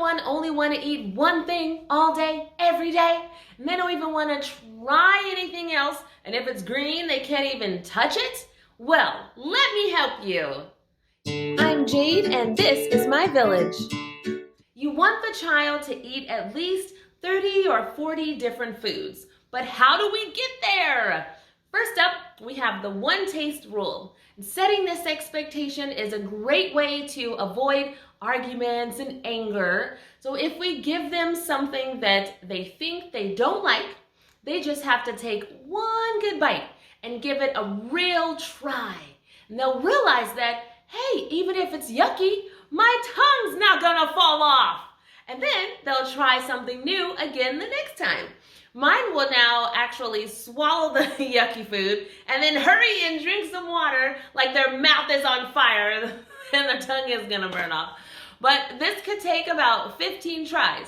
one only want to eat one thing all day, every day, and they don't even want to try anything else, and if it's green, they can't even touch it? Well, let me help you. I'm Jade, and this is my village. You want the child to eat at least 30 or 40 different foods, but how do we get there? First up, we have the one taste rule. Setting this expectation is a great way to avoid arguments and anger. So if we give them something that they think they don't like, they just have to take one good bite and give it a real try. And they'll realize that, hey, even if it's yucky, my tongue's not gonna fall off. And then they'll try something new again the next time. Mine will now actually swallow the yucky food and then hurry and drink some water like their mouth is on fire and their tongue is gonna burn off. But this could take about 15 tries.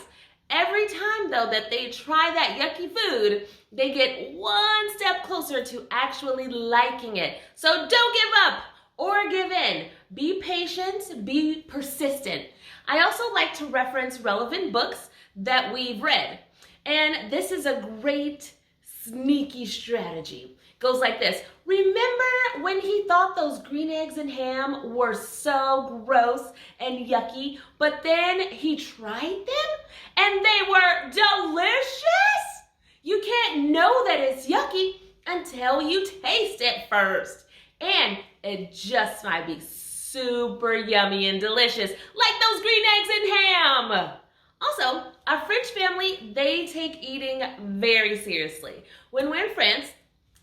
Every time though that they try that yucky food, they get one step closer to actually liking it. So don't give up or give in. Be patient, be persistent. I also like to reference relevant books that we've read. And this is a great sneaky strategy. Goes like this. Remember when he thought those green eggs and ham were so gross and yucky, but then he tried them and they were delicious? You can't know that it's yucky until you taste it first. And it just might be super yummy and delicious, like those green eggs and ham. Also, our French family, they take eating very seriously. When we're in France,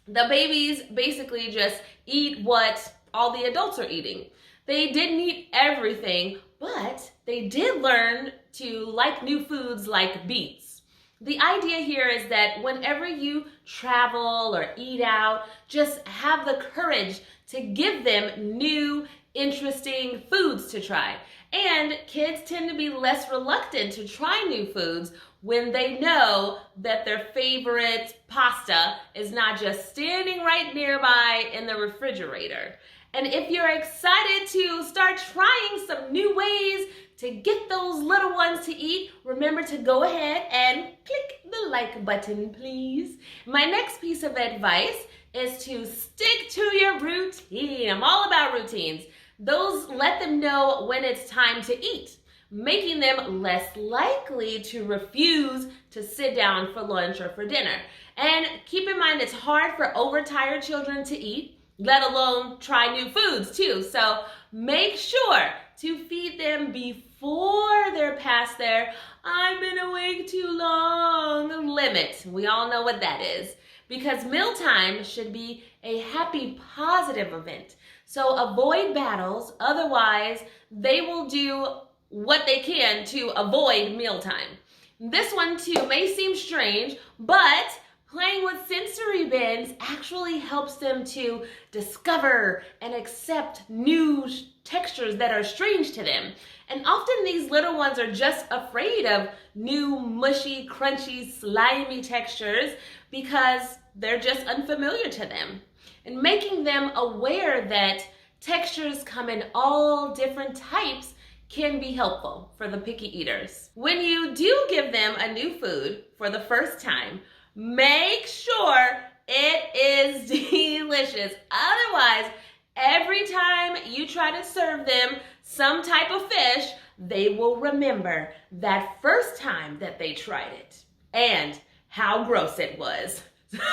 the babies basically just eat what all the adults are eating. They didn't eat everything, but they did learn to like new foods like beets. The idea here is that whenever you travel or eat out, just have the courage to give them new, interesting foods to try. And kids tend to be less reluctant to try new foods when they know that their favorite pasta is not just standing right nearby in the refrigerator. And if you're excited to start trying some new ways to get those little ones to eat, remember to go ahead and click the like button, please. My next piece of advice is to stick to your routine. I'm all about routines. Those let them know when it's time to eat, making them less likely to refuse to sit down for lunch or for dinner. And keep in mind, it's hard for overtired children to eat, let alone try new foods too. So make sure to feed them before they're past their "I've been awake too long" limit. We all know what that is. Because mealtime should be a happy, positive event. So avoid battles, otherwise they will do what they can to avoid mealtime. This one too may seem strange, but playing with sensory bins actually helps them to discover and accept new textures that are strange to them. And often these little ones are just afraid of new, mushy, crunchy, slimy textures because they're just unfamiliar to them. And making them aware that textures come in all different types can be helpful for the picky eaters. When you do give them a new food for the first time, make sure it is delicious. Otherwise, every time you try to serve them some type of fish, they will remember that first time that they tried it and how gross it was.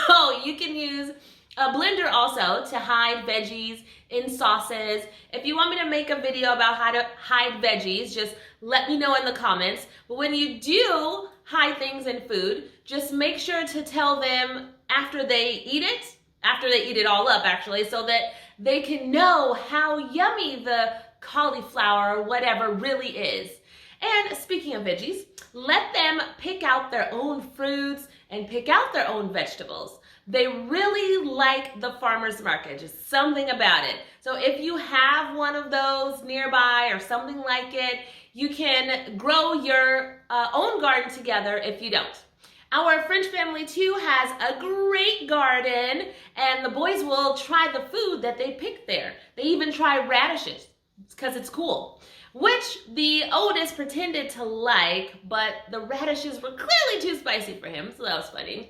So you can use a blender also to hide veggies in sauces. If you want me to make a video about how to hide veggies, just let me know in the comments. But when you do hide things in food, just make sure to tell them after they eat it all up actually, so that they can know how yummy the cauliflower or whatever really is. And speaking of veggies, let them pick out their own fruits and pick out their own vegetables. They really like the farmer's market, just something about it. So if you have one of those nearby or something like it, you can grow your own garden together if you don't. Our French family too has a great garden, and the boys will try the food that they pick there. They even try radishes because it's cool. which the oldest pretended to like, but the radishes were clearly too spicy for him, so that was funny.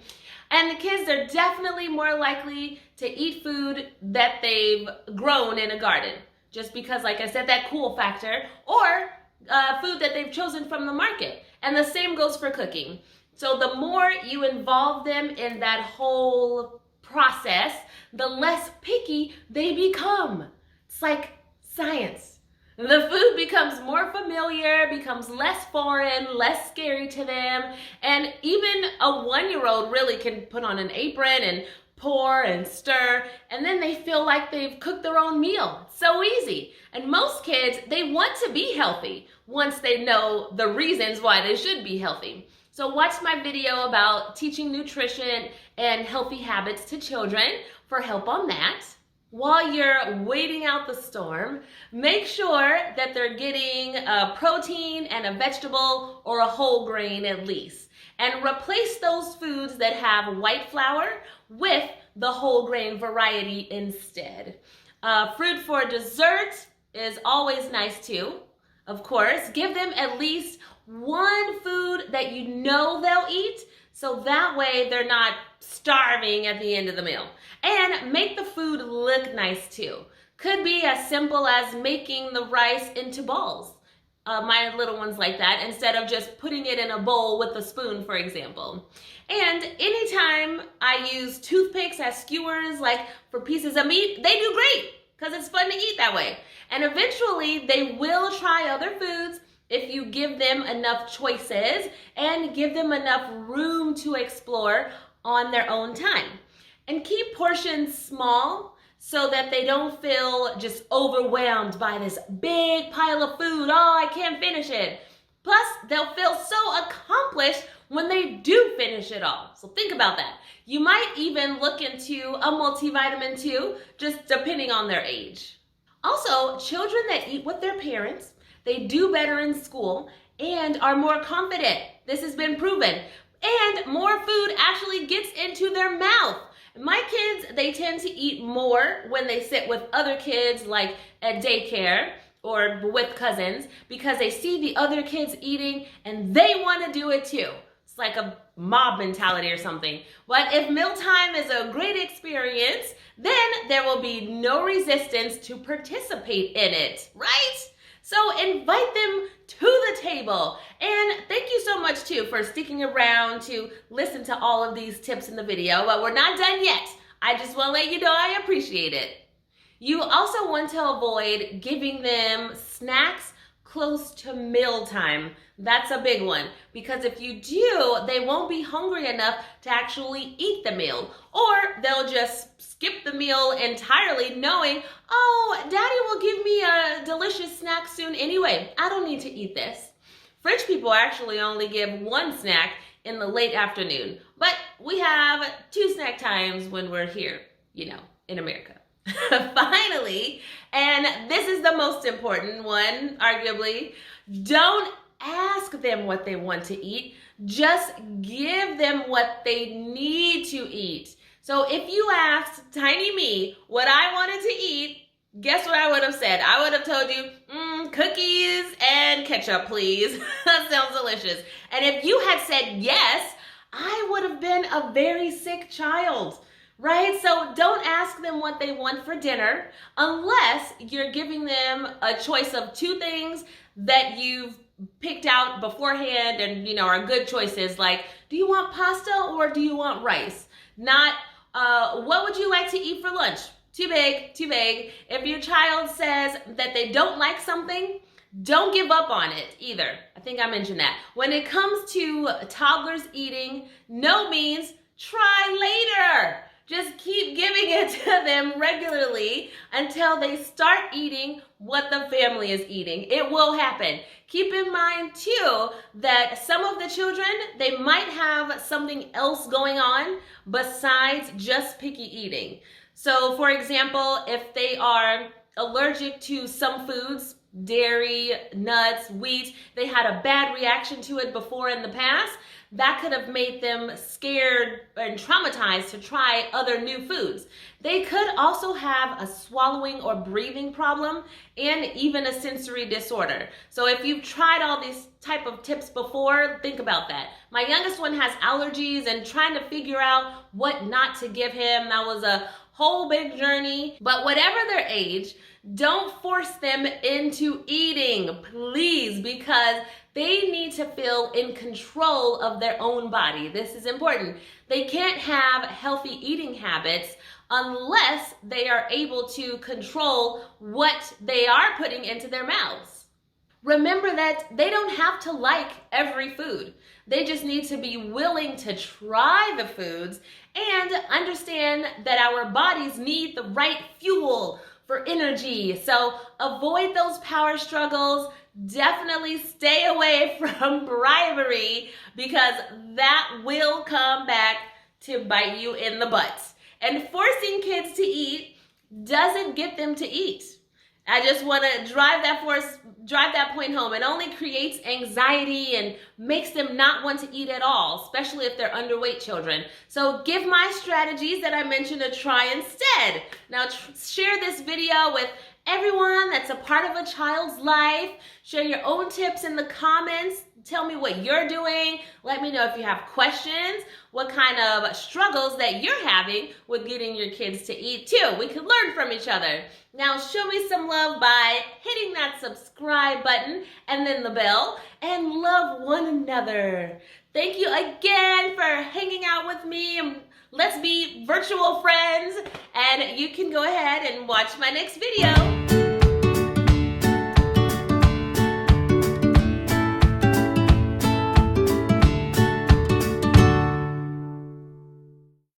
And the kids are definitely more likely to eat food that they've grown in a garden, just because, like I said, that cool factor, or food that they've chosen from the market. And the same goes for cooking. So the more you involve them in that whole process, the less picky they become. It's like science. The food becomes more familiar, becomes less foreign, less scary to them, and even a 1-year-old really can put on an apron and pour and stir, and then they feel like they've cooked their own meal. It's so easy. And most kids, they want to be healthy once they know the reasons why they should be healthy. So watch my video about teaching nutrition and healthy habits to children for help on that. While you're waiting out the storm, make sure that they're getting a protein and a vegetable or a whole grain at least. And replace those foods that have white flour with the whole grain variety instead. Fruit for dessert is always nice too. Of course, give them at least one food that you know they'll eat, so that way they're not starving at the end of the meal. And make the food look nice too. Could be as simple as making the rice into balls. My little ones like that, instead of just putting it in a bowl with a spoon, for example. And anytime I use toothpicks as skewers, like for pieces of meat, they do great because it's fun to eat that way. And eventually they will try other foods if you give them enough choices and give them enough room to explore on their own time. And keep portions small so that they don't feel just overwhelmed by this big pile of food. Oh, I can't finish it. Plus, they'll feel so accomplished when they do finish it all. So think about that. You might even look into a multivitamin too, just depending on their age. Also, children that eat with their parents, they do better in school and are more confident. This has been proven. And more food actually gets into their mouth. My kids, they tend to eat more when they sit with other kids, like at daycare or with cousins, because they see the other kids eating and they want to do it too. It's like a mob mentality or something. But if mealtime is a great experience, then there will be no resistance to participate in it, right? So invite them to the table. And thank you so much too for sticking around to listen to all of these tips in the video, but we're not done yet. I just want to let you know I appreciate it. You also want to avoid giving them snacks close to mealtime. That's a big one, because if you do, they won't be hungry enough to actually eat the meal, or they'll just skip the meal entirely knowing, oh, daddy will give me a delicious snack soon anyway. I don't need to eat this. French people actually only give one snack in the late afternoon, but we have 2 snack times when we're here, you know, in America. Finally, and this is the most important one, arguably, don't ask them what they want to eat. Just give them what they need to eat. So if you asked tiny me what I wanted to eat, guess what I would have said? I would have told you, cookies and ketchup, please. That sounds delicious. And if you had said yes, I would have been a very sick child. Right? So don't ask them what they want for dinner unless you're giving them a choice of 2 things that you've picked out beforehand and, you know, are good choices. Like, do you want pasta or do you want rice? Not, what would you like to eat for lunch? Too big, too vague. If your child says that they don't like something, don't give up on it either. I think I mentioned that. When it comes to toddlers eating, no means try later. Just keep giving it to them regularly until they start eating what the family is eating. It will happen. Keep in mind too that some of the children, they might have something else going on besides just picky eating. So for example, if they are allergic to some foods, dairy, nuts, wheat, they had a bad reaction to it before in the past, that could have made them scared and traumatized to try other new foods. They could also have a swallowing or breathing problem and even a sensory disorder. So if you've tried all these type of tips before, think about that. My youngest one has allergies and trying to figure out what not to give him. That was a whole big journey. But whatever their age, don't force them into eating, please, because they need to feel in control of their own body. This is important. They can't have healthy eating habits unless they are able to control what they are putting into their mouths. Remember that they don't have to like every food. They just need to be willing to try the foods and understand that our bodies need the right fuel for energy. So avoid those power struggles. Definitely stay away from bribery because that will come back to bite you in the butt. And forcing kids to eat doesn't get them to eat. I just want to drive that point home. It only creates anxiety and makes them not want to eat at all, especially if they're underweight children. So give my strategies that I mentioned a try instead. Now share this video with everyone that's a part of a child's life. Share your own tips in the comments. Tell me what you're doing. Let me know if you have questions, what kind of struggles that you're having with getting your kids to eat too. We can learn from each other. Now show me some love by hitting that subscribe button and then the bell, and love one another. Thank you again for hanging out with me. Let's be virtual friends, and you can go ahead and watch my next video.